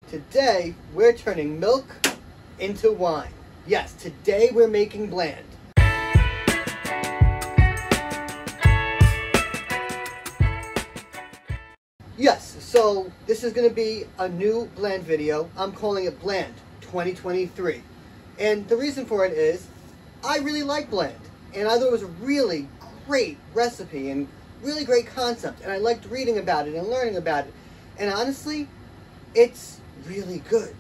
Today, we're turning milk into wine. Yes, today we're making Blaand. Yes, so this is going to be a new Blaand video. I'm calling it Blaand 2023. And the reason for it is, I really like Blaand. And I thought it was a really great recipe and really great concept. And I liked reading about it and learning about it. And honestly, it's really good.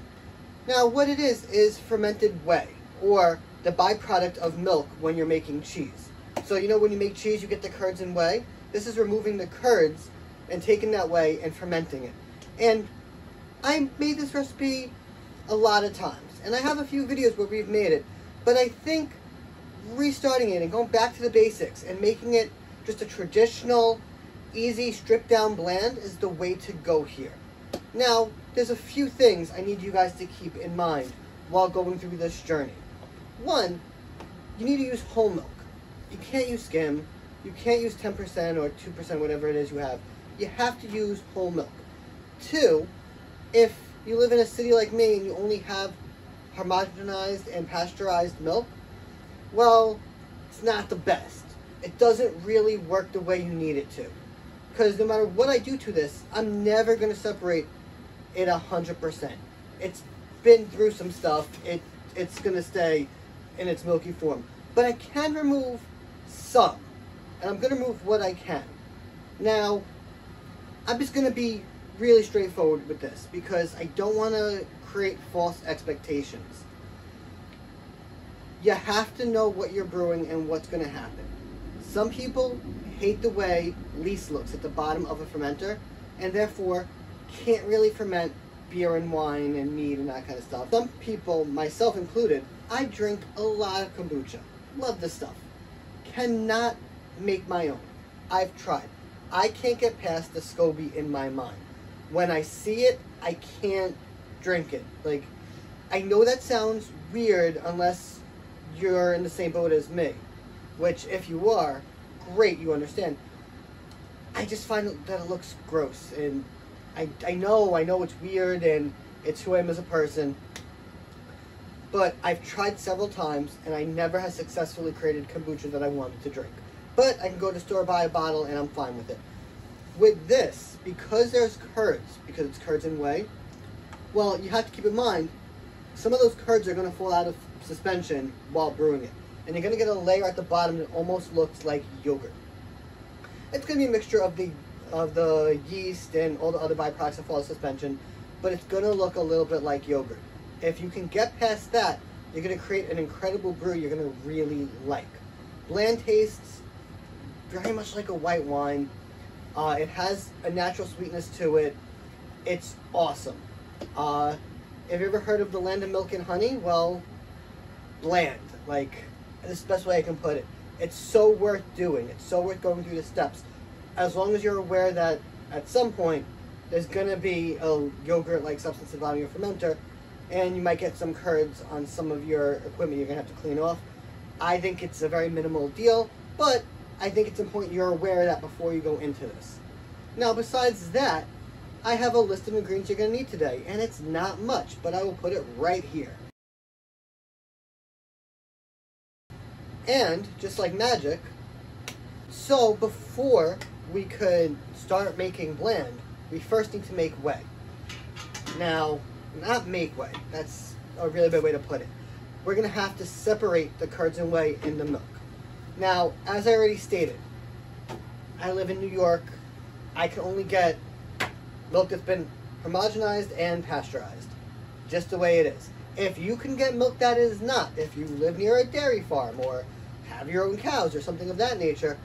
Now, what it is fermented whey, or the byproduct of milk when you're making cheese. So you know when you make cheese, you get the curds and whey? This is removing the curds and taking that whey and fermenting it. And I made this recipe a lot of times, and I have a few videos where we've made it, but I think restarting it and going back to the basics and making it just a traditional, easy, stripped down Blaand is the way to go here. Now, there's a few things I need you guys to keep in mind while going through this journey. One, you need to use whole milk. You can't use skim. You can't use 10% or 2%, whatever it is you have. You have to use whole milk. Two, if you live in a city like me and you only have homogenized and pasteurized milk, well, it's not the best. It doesn't really work the way you need it to. Because no matter what I do to this, I'm never going to separate it 100%. It's been through some stuff. It's going to stay in its milky form. But I can remove some. And I'm going to remove what I can. Now, I'm just going to be really straightforward with this because I don't want to create false expectations. You have to know what you're brewing and what's going to happen. Some people hate the way least looks at the bottom of a fermenter, and therefore can't really ferment beer and wine and mead and that kind of stuff. Some people, myself included, I drink a lot of kombucha. Love this stuff. Cannot make my own. I've tried. I can't get past the SCOBY in my mind. When I see it, I can't drink it. Like, I know that sounds weird unless you're in the same boat as me, which if you are, great, you understand. I just find that it looks gross, and I know it's weird, and it's who I am as a person, but I've tried several times, and I never have successfully created kombucha that I wanted to drink. But I can go to the store, buy a bottle, and I'm fine with it. With this, because there's curds, because it's curds and whey, well, you have to keep in mind, some of those curds are going to fall out of suspension while brewing it. And you're going to get a layer at the bottom that almost looks like yogurt. It's going to be a mixture of the yeast and all the other byproducts that fall out of suspension, but it's going to look a little bit like yogurt. If you can get past that, you're going to create an incredible brew you're going to really like. Blaand tastes very much like a white wine. It has a natural sweetness to it. It's awesome. Have you ever heard of the land of milk and honey? Well, Blaand. Like, this is the best way I can put it. It's so worth doing. It's so worth going through the steps. As long as you're aware that at some point there's going to be a yogurt-like substance at the bottom of your fermenter, and you might get some curds on some of your equipment you're going to have to clean off. I think it's a very minimal deal, but I think it's important you're aware of that before you go into this. Now, besides that, I have a list of ingredients you're going to need today, and it's not much, but I will put it right here. And, just like magic, so before we could start making Blaand, we first need to make whey. Now, not make whey, that's a really bad way to put it. We're going to have to separate the curds and whey in the milk. Now, as I already stated, I live in New York. I can only get milk that's been homogenized and pasteurized, just the way it is. If you can get milk that is not, if you live near a dairy farm or have your own cows or something of that nature,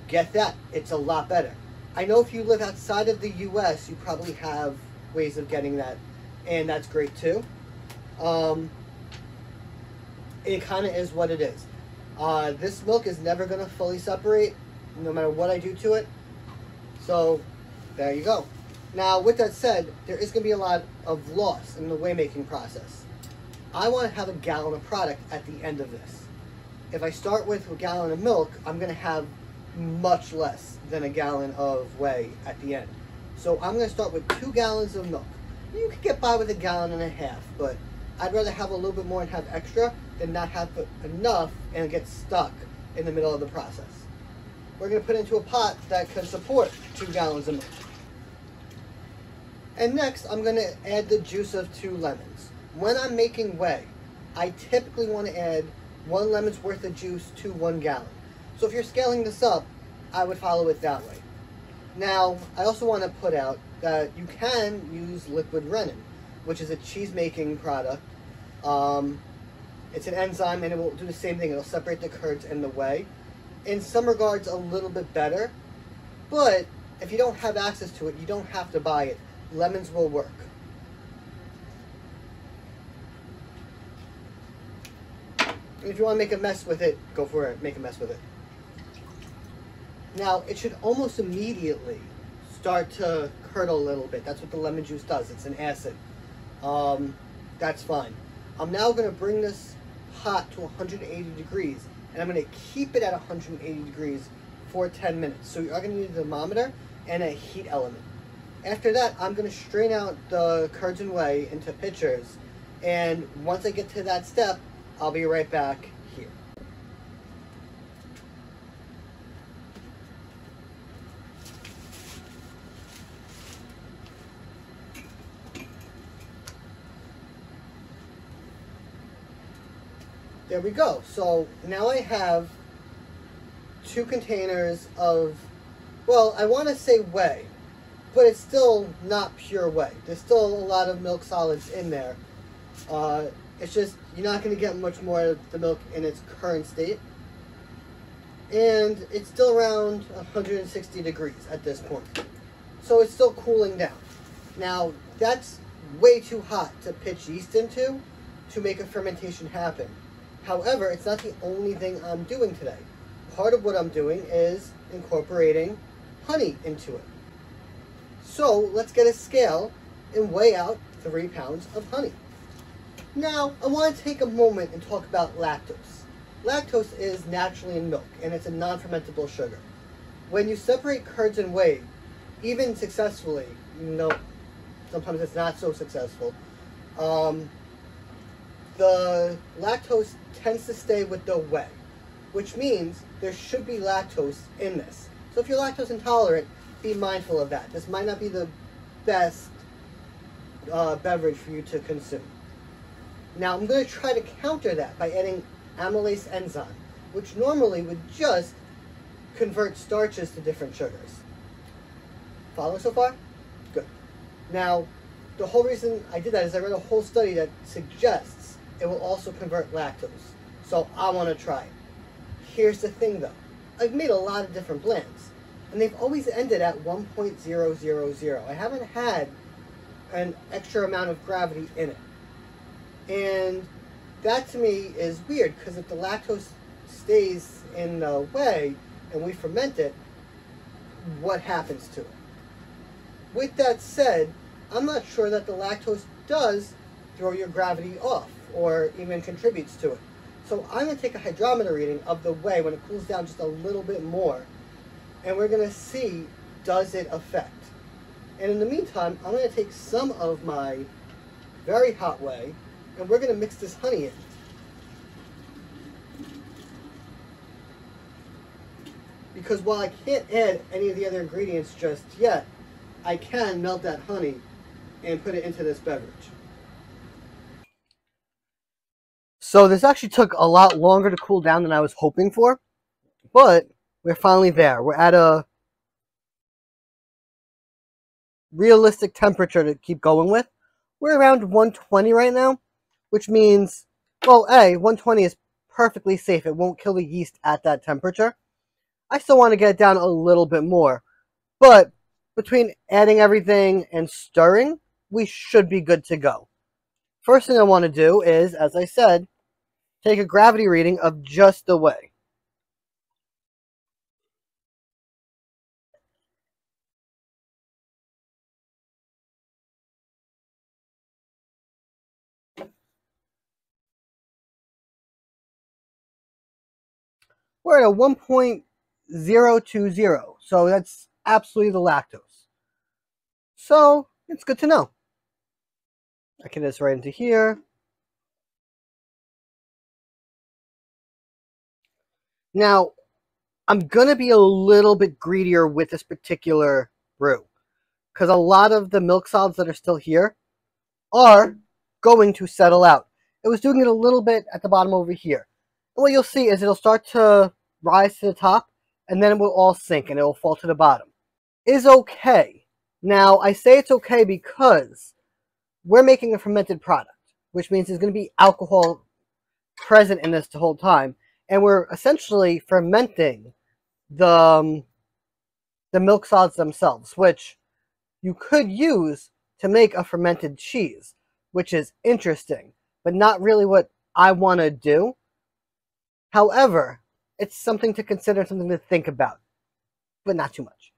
get that. It's a lot better. I know if you live outside of the US, you probably have ways of getting that, and that's great too. It kind of is what it is. This milk is never going to fully separate, no matter what I do to it. So, there you go. Now, with that said, there is going to be a lot of loss in the whey making process. I want to have a gallon of product at the end of this. If I start with a gallon of milk, I'm going to have much less than a gallon of whey at the end. So I'm going to start with 2 gallons of milk. you could get by with 1.5 gallons, but I'd rather have a little bit more and have extra than not have enough and get stuck in the middle of the process. We're going to put it into a pot that can support 2 gallons of milk. And next, I'm going to add the juice of 2 lemons. When I'm making whey, I typically want to add 1 lemon's worth of juice to 1 gallon. So if you're scaling this up, I would follow it that way. Now, I also want to put out that you can use liquid rennet, which is a cheese-making product. It's an enzyme, and it will do the same thing. It'll separate the curds and the whey. In some regards, a little bit better, but if you don't have access to it, you don't have to buy it. Lemons will work. If you want to make a mess with it, go for it. Make a mess with it. Now, it should almost immediately start to curdle a little bit. That's what the lemon juice does. It's an acid. That's fine. I'm now going to bring this pot to 180 degrees, and I'm going to keep it at 180 degrees for 10 minutes. So you are going to need a thermometer and a heat element. After that, I'm going to strain out the curds and whey into pitchers, and once I get to that step, I'll be right back here. There we go. So now I have 2 containers of, well, I want to say whey, but it's still not pure whey. There's still a lot of milk solids in there. It's just, you're not going to get much more of the milk in its current state. And it's still around 160 degrees at this point. So it's still cooling down. Now, that's way too hot to pitch yeast into to make a fermentation happen. However, it's not the only thing I'm doing today. Part of what I'm doing is incorporating honey into it. So let's get a scale and weigh out 3 pounds of honey. Now, I want to take a moment and talk about lactose. Lactose is naturally in milk, and it's a non-fermentable sugar. When you separate curds and whey, even successfully, sometimes it's not so successful, the lactose tends to stay with the whey, which means there should be lactose in this. So if you're lactose intolerant, be mindful of that. This might not be the best beverage for you to consume. Now, I'm going to try to counter that by adding amylase enzyme, which normally would just convert starches to different sugars. Follow so far? Good. Now, the whole reason I did that is I read a whole study that suggests it will also convert lactose. So I want to try it. Here's the thing though. I've made a lot of different blends, and they've always ended at 1.000. I haven't had an extra amount of gravity in it. And that to me is weird, because if the lactose stays in the whey and we ferment it, what happens to it? With that said, I'm not sure that the lactose does throw your gravity off or even contributes to it. So I'm going to take a hydrometer reading of the whey when it cools down just a little bit more, and we're going to see, does it affect? And in the meantime, I'm going to take some of my very hot whey, and we're going to mix this honey in. Because while I can't add any of the other ingredients just yet, I can melt that honey and put it into this beverage. So this actually took a lot longer to cool down than I was hoping for, but we're finally there. We're at a realistic temperature to keep going with. We're around 120 right now, which means, well, 120 is perfectly safe. It won't kill the yeast at that temperature. I still want to get it down a little bit more, but between adding everything and stirring, we should be good to go. First thing I want to do is, as I said, take a gravity reading of just the whey. We're at a 1.020, so that's absolutely the lactose. So, it's good to know. I can just right into here. Now, I'm going to be a little bit greedier with this particular brew, because a lot of the milk solids that are still here are going to settle out. It was doing it a little bit at the bottom over here. And what you'll see is it'll start to rise to the top, and then it will all sink, and it will fall to the bottom. Is okay. Now, I say it's okay because we're making a fermented product, which means there's going to be alcohol present in this the whole time, and we're essentially fermenting the milk solids themselves, which you could use to make a fermented cheese, which is interesting, but not really what I want to do. However, it's something to consider, something to think about, but not too much.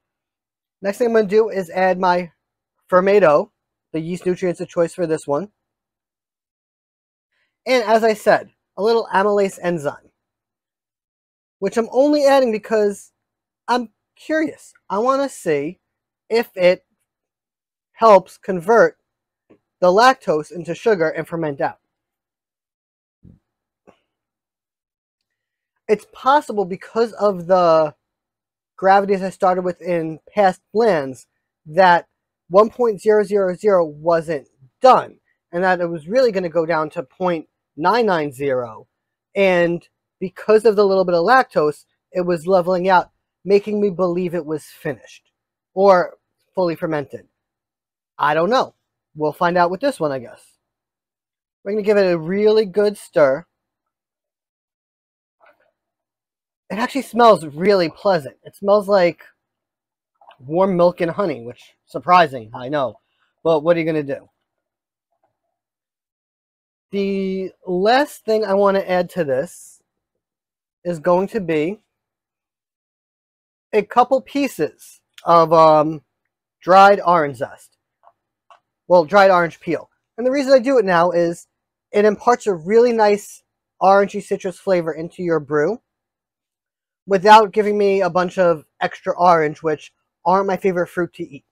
Next thing I'm going to do is add my fermento, the yeast nutrients of choice for this one. And as I said, a little amylase enzyme, which I'm only adding because I'm curious. I want to see if it helps convert the lactose into sugar and ferment out. It's possible because of the gravities I started with in past Blaands that 1.000 wasn't done, and that it was really going to go down to 0.990, and because of the little bit of lactose, it was leveling out, making me believe it was finished or fully fermented. I don't know. We'll find out with this one, I guess. We're going to give it a really good stir. It actually smells really pleasant. It smells like warm milk and honey, which is surprising, I know. But what are you going to do? The last thing I want to add to this is going to be a couple pieces of dried orange zest. Well, dried orange peel. And the reason I do it now is it imparts a really nice orangey citrus flavor into your brew without giving me a bunch of extra orange, which aren't my favorite fruit to eat.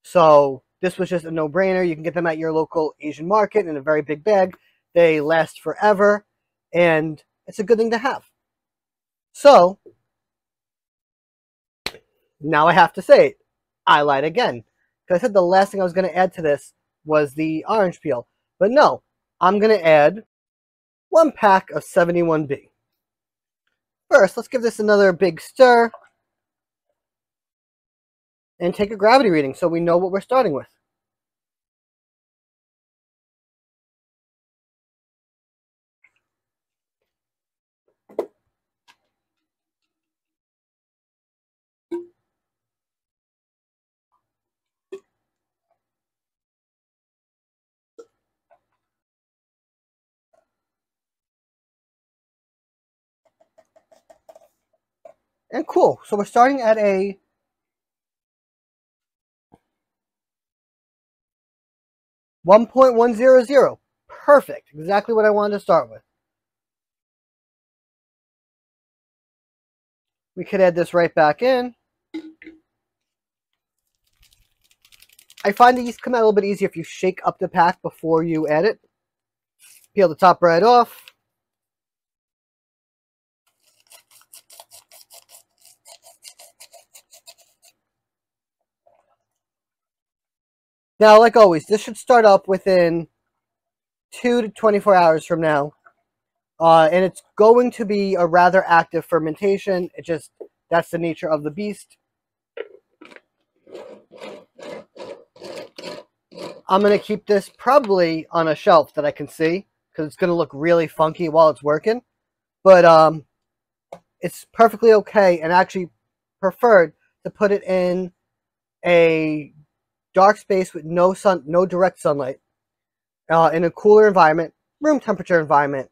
So this was just a no-brainer. You can get them at your local Asian market in a very big bag. They last forever, and it's a good thing to have. So now I have to say it. I lied again. Because I said the last thing I was going to add to this was the orange peel. But no, I'm going to add 1 pack of 71B. First, let's give this another big stir and take a gravity reading so we know what we're starting with. And cool, so we're starting at a 1.100. Perfect, exactly what I wanted to start with. We could add this right back in. I find the yeast come out a little bit easier if you shake up the pack before you add it. Peel the top right off. Now, like always, this should start up within 2 to 24 hours from now. And it's going to be a rather active fermentation. That's the nature of the beast. I'm going to keep this probably on a shelf that I can see, because it's going to look really funky while it's working. But it's perfectly okay, and actually preferred to put it in a dark space with no direct sunlight, in a cooler environment, room temperature environment.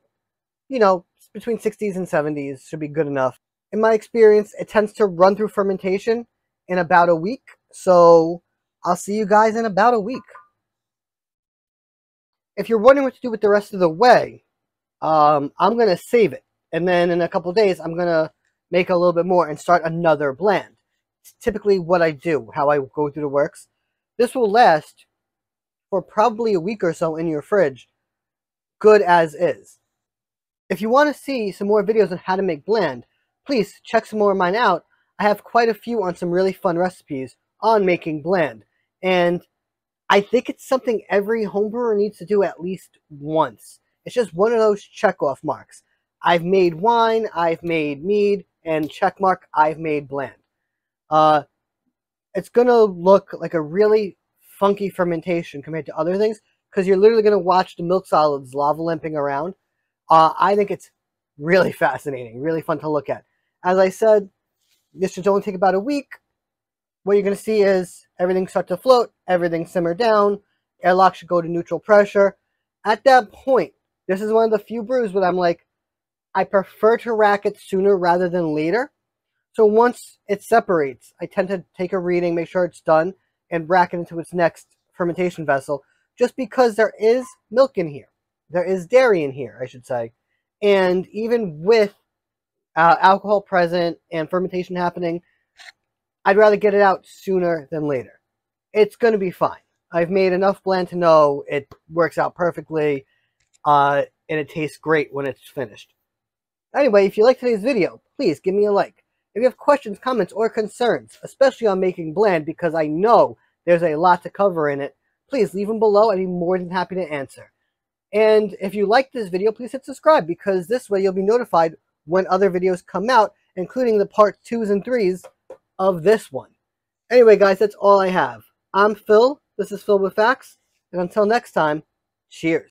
You know, between 60s and 70s should be good enough. In my experience, it tends to run through fermentation in about a week. So I'll see you guys in about a week. If you're wondering what to do with the rest of the whey, I'm going to save it. And then in a couple of days, I'm going to make a little bit more and start another Blaand. It's typically what I do, how I go through the works. This will last for probably a week or so in your fridge, good as is. If you want to see some more videos on how to make Blaand, please check some more of mine out. I have quite a few on some really fun recipes on making Blaand, and I think it's something every homebrewer needs to do at least once. It's just one of those check-off marks. I've made wine, I've made mead, and check mark, I've made Blaand. It's going to look like a really funky fermentation compared to other things, because you're literally going to watch the milk solids lava lamping around. I think it's really fascinating, really fun to look at. As I said, this should only take about a week. What you're going to see is everything start to float, everything simmer down, airlock should go to neutral pressure. At that point, this is one of the few brews where I'm like, I prefer to rack it sooner rather than later. So once it separates, I tend to take a reading, make sure it's done, and rack it into its next fermentation vessel, just because there is milk in here. There is dairy in here, I should say. And even with alcohol present and fermentation happening, I'd rather get it out sooner than later. It's going to be fine. I've made enough Blaand to know it works out perfectly, and it tastes great when it's finished. Anyway, if you like today's video, please give me a like. If you have questions, comments, or concerns, especially on making Blaand, because I know there's a lot to cover in it, please leave them below. I'd be more than happy to answer. And if you like this video, please hit subscribe, because this way you'll be notified when other videos come out, including the part 2s and 3s of this one. Anyway, guys, that's all I have. I'm Phil. This is Phil with Facts. And until next time, cheers.